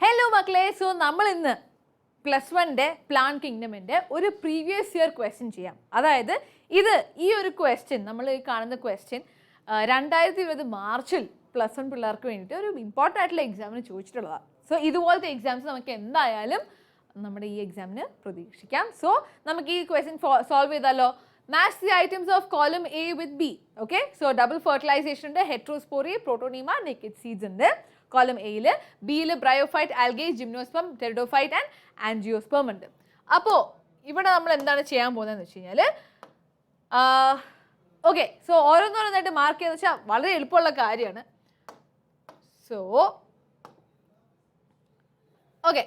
Hello makle, so നമ്മൾ ഇന്ന് +1 Plant Kingdom ഒരു previous year question ചെയ്യാം. അതായത് ഈ ഒരു question നമ്മൾ ഈ കാണുന്ന question 2020 മാർച്ചിൽ +1 പിള്ളേർക്ക് വേണ്ടിയിട്ട് ഒരു ഇമ്പോർട്ടന്റ് ആയിട്ടുള്ള എക്സാമിന് ചോദിച്ചിട്ടുള്ളതാണ്. സോ ഇതുപോലത്തെ എക്സാംസ് നമുക്ക് എന്തായാലും നമ്മുടെ ഈ എക്സാമിന് പ്രതീക്ഷിക്കാം. സോ നമുക്ക് ഈ question സോൾവ് ചെയ്താലോ? Match the items of column A with B. Okay, so double fertilization ഉണ്ട്, heterospory, protonema, naked seeds ഉണ്ട്. Column A യിൽ, B യിൽ bryophyte, algae, gymnosperm, pteridophyte and angiosperm ഉണ്ട്. അപ്പോൾ ഇവിടെ നമ്മൾ എന്താണ് ചെയ്യാൻ പോകുന്നതെന്ന് വെച്ച് കഴിഞ്ഞാൽ ഓക്കെ, സോ ഓരോന്നോരോന്നായിട്ട് മാർക്ക് ചെയ്തെന്ന് വെച്ചാൽ വളരെ എളുപ്പമുള്ള കാര്യമാണ്. സോ ഓക്കെ,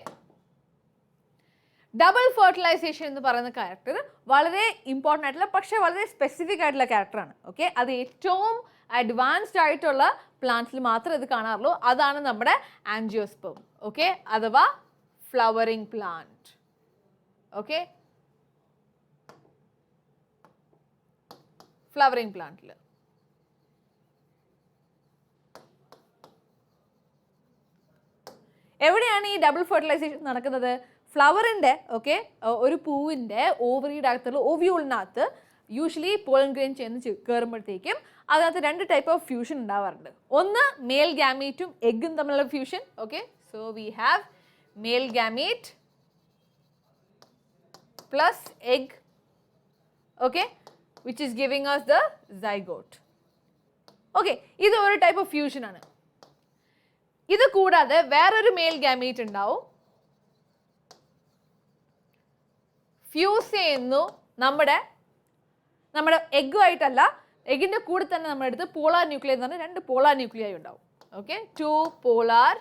ഡബിൾ ഫെർട്ടിലൈസേഷൻ എന്ന് പറയുന്ന ക്യാരക്ടർ വളരെ ഇമ്പോർട്ടൻ്റ് ആയിട്ടുള്ള പക്ഷേ വളരെ സ്പെസിഫിക് ആയിട്ടുള്ള ക്യാരക്ടറാണ്. ഓക്കെ, അത് ഏറ്റവും അഡ്വാൻസ്ഡ് ആയിട്ടുള്ള പ്ലാന്റ്സിൽ മാത്രമേ ഇത് കാണാറുള്ളൂ. അതാണ് നമ്മുടെ ആൻജിയോസ്പെർം. ഓക്കെ, അഥവാ ഫ്ലവറിംഗ് പ്ലാന്റ്. ഓക്കെ, ഫ്ലവറിംഗ് പ്ലാന്റിൽ എവിടെയാണ് ഈ ഡബിൾ ഫെർട്ടിലൈസേഷൻ നടക്കുന്നത്? ഫ്ലവറിൻ്റെ ഒരു പൂവിൻ്റെ ഓവറിയുടെ അകത്തുള്ള ഓവ്യൂളിനകത്ത് യൂഷ്വലി പോളൻ ഗ്രെയിൻ ചെന്ന് കയറുമ്പോഴത്തേക്കും അതിനകത്ത് 2 ടൈപ്പ് ഓഫ് ഫ്യൂഷൻ ഉണ്ടാവാറുണ്ട്. ഒന്ന് മെയിൽ ഗാമീറ്റും എഗ്ഗും തമ്മിലുള്ള fusion. Okay, so we have mail gamete plus egg, okay, which is giving us the zygote. Okay, ഇത് ഒരു ടൈപ്പ് ഓഫ് ഫ്യൂഷൻ ആണ്. ഇത് കൂടാതെ വേറൊരു മെയിൽ ഗാമീറ്റ് ഉണ്ടാവും, ഫ്യൂസ് ചെയ്യുന്നു നമ്മുടെ എഗ്ഗുമായിട്ടല്ല, എഗ്ഗിൻ്റെ കൂടെ തന്നെ നമ്മുടെ അടുത്ത് പോളാർ ന്യൂക്ലിയർ എന്ന് പറഞ്ഞാൽ 2 പോളാർ ന്യൂക്ലിയായി ഉണ്ടാവും. Okay, 2 polar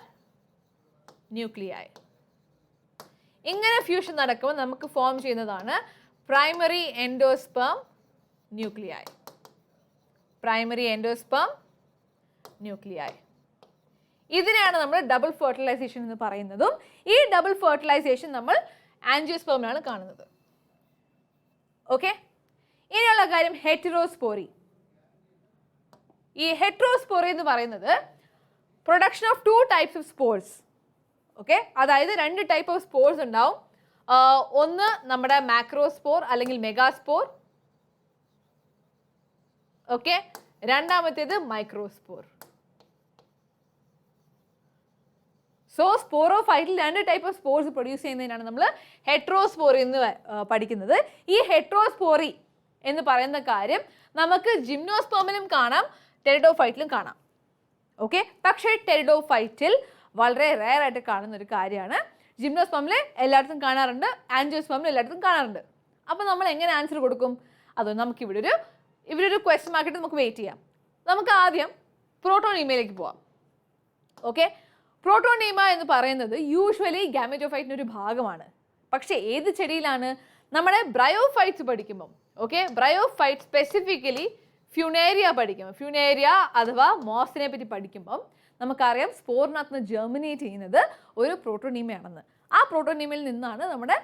ന്യൂക്ലിയായി. ഇങ്ങനെ ഫ്യൂഷൻ നടക്കുമ്പോൾ നമുക്ക് ഫോം ചെയ്യുന്നതാണ് പ്രൈമറി എൻഡോസ്പെർം ന്യൂക്ലിയായി. Primary endosperm ന്യൂക്ലിയായി. ഇതിനെയാണ് നമ്മൾ ഡബിൾ ഫെർട്ടിലൈസേഷൻ എന്ന് പറയുന്നതും. ഈ ഡബിൾ ഫെർട്ടിലൈസേഷൻ നമ്മൾ ആൻജിയോസ്പെർമിലാണ് കാണുന്നത്. ഓക്കെ, ഇനിയുള്ള കാര്യം ഹെറ്ററോസ്പോറി. ഈ ഹെറ്ററോസ്പോറി എന്ന് പറയുന്നത് production of 2 types of spores. Okay, അതായത് 2 ടൈപ്പ് ഓഫ് സ്പോർസ് ഉണ്ടാവും. ഒന്ന് നമ്മുടെ മാക്രോസ്പോർ അല്ലെങ്കിൽ മെഗാസ്പോർ. ഓക്കെ, രണ്ടാമത്തേത് മൈക്രോസ്പോർ. സോ സ്പോറോഫൈറ്റിൽ 2 ടൈപ്പ് ഓഫ് സ്പോർസ് പ്രൊഡ്യൂസ് ചെയ്യുന്നതിനാണ് നമ്മൾ ഹെറ്ററോസ്പോറി എന്ന് പഠിക്കുന്നത്. ഈ ഹെറ്ററോസ്പോറി എന്ന് പറയുന്ന കാര്യം നമുക്ക് ജിംനോസ്പെർമിലും കാണാം, ടെറിഡോഫൈറ്റിലും കാണാം. ഓക്കെ, പക്ഷേ ടെറിഡോഫൈറ്റിൽ വളരെ റെയർ ആയിട്ട് കാണുന്ന ഒരു കാര്യമാണ്. ജിംനോസ്പെർമിൽ എല്ലായിടത്തും കാണാറുണ്ട്, ആൻജിയോസ്പെർമിൽ എല്ലായിടത്തും കാണാറുണ്ട്. അപ്പോൾ നമ്മൾ എങ്ങനെ ആൻസർ കൊടുക്കും? അതോ നമുക്ക് ഇവരൊരു ക്വസ്റ്റ്യൻ മാർക്കിട്ട് നമുക്ക് വെയിറ്റ് ചെയ്യാം. നമുക്ക് ആദ്യം പ്രോട്ടോണീമയിലേക്ക് പോവാം. ഓക്കെ, പ്രോട്ടോണീമ എന്ന് പറയുന്നത് യൂഷ്വലി ഗാമറ്റോഫൈറ്റിൻ്റെ ഒരു ഭാഗമാണ്. പക്ഷേ ഏത് ചെടിയിലാണ്? നമ്മുടെ ബ്രയോഫൈറ്റ്സ് പഠിക്കുമ്പം, ഓക്കെ, ബ്രയോഫൈറ്റ് സ്പെസിഫിക്കലി ഫ്യൂണേരിയ പഠിക്കുമ്പോൾ, ഫ്യൂണേരിയ അഥവാ മോസിനെ പറ്റി പഠിക്കുമ്പം നമുക്കറിയാം സ്പോറിനകത്ത് നിന്ന് ജെർമിനേറ്റ് ചെയ്യുന്നത് ഒരു പ്രോട്ടോണീമയാണെന്ന്. ആ പ്രോട്ടോണീമയിൽ നിന്നാണ് നമ്മുടെ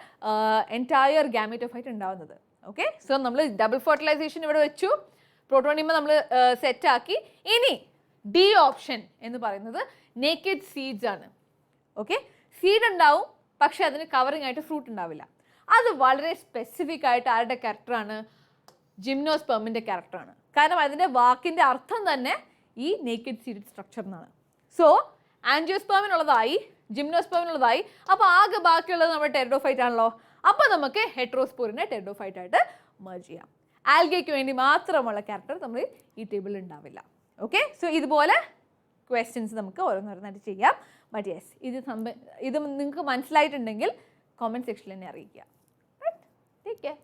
എൻറ്റയർ ഗാമറ്റോഫൈറ്റ് ഉണ്ടാകുന്നത്. ഓക്കെ, സോ നമ്മൾ ഡബിൾ ഫെർട്ടിലൈസേഷൻ ഇവിടെ വെച്ചു, പ്രോട്ടോണീമ നമ്മൾ സെറ്റാക്കി. ഇനി ഡി ഓപ്ഷൻ എന്ന് പറയുന്നത് നേക്കഡ് സീഡ്സ് ആണ്. ഓക്കെ, സീഡ് ഉണ്ടാവും, പക്ഷെ അതിന് കവറിങ് ആയിട്ട് ഫ്രൂട്ട് ഉണ്ടാവില്ല. അത് വളരെ സ്പെസിഫിക് ആയിട്ട് ആരുടെ ക്യാരക്ടറാണ്? ജിംനോസ്പെർമിൻ്റെ ക്യാരക്ടറാണ്. കാരണം അതിൻ്റെ വാക്കിൻ്റെ അർത്ഥം തന്നെ ഈ നേക്കഡ് സീഡ് സ്ട്രക്ചർ എന്നാണ്. സോ ആൻജിയോസ്പെർമിനുള്ളതായി, ജിംനോസ്പെർമിനുള്ളതായി. അപ്പോൾ ആകെ ബാക്കിയുള്ളത് നമ്മുടെ ടെറിഡോഫൈറ്റ് ആണല്ലോ. അപ്പോൾ നമുക്ക് ഹെറ്ററോസ്പോറിനെ ടെറിഡോഫൈറ്റ് ആയിട്ട് മെർജ് ചെയ്യാം. ആൽഗയ്ക്ക് വേണ്ടി മാത്രമുള്ള ക്യാരക്ടർ നമ്മൾ ഈ ടേബിളിൽ ഉണ്ടാവില്ല. ഓക്കെ, സോ ഇതുപോലെ ക്വസ്റ്റ്യൻസ് നമുക്ക് ഓരോന്നോരോന്നായിട്ട് ചെയ്യാം. ബട്ട് യെസ്, ഇത് നിങ്ങൾക്ക് മനസ്സിലായിട്ടുണ്ടെങ്കിൽ കോമെൻറ്റ് സെക്ഷനിൽ തന്നെ അറിയിക്കുക. Take care.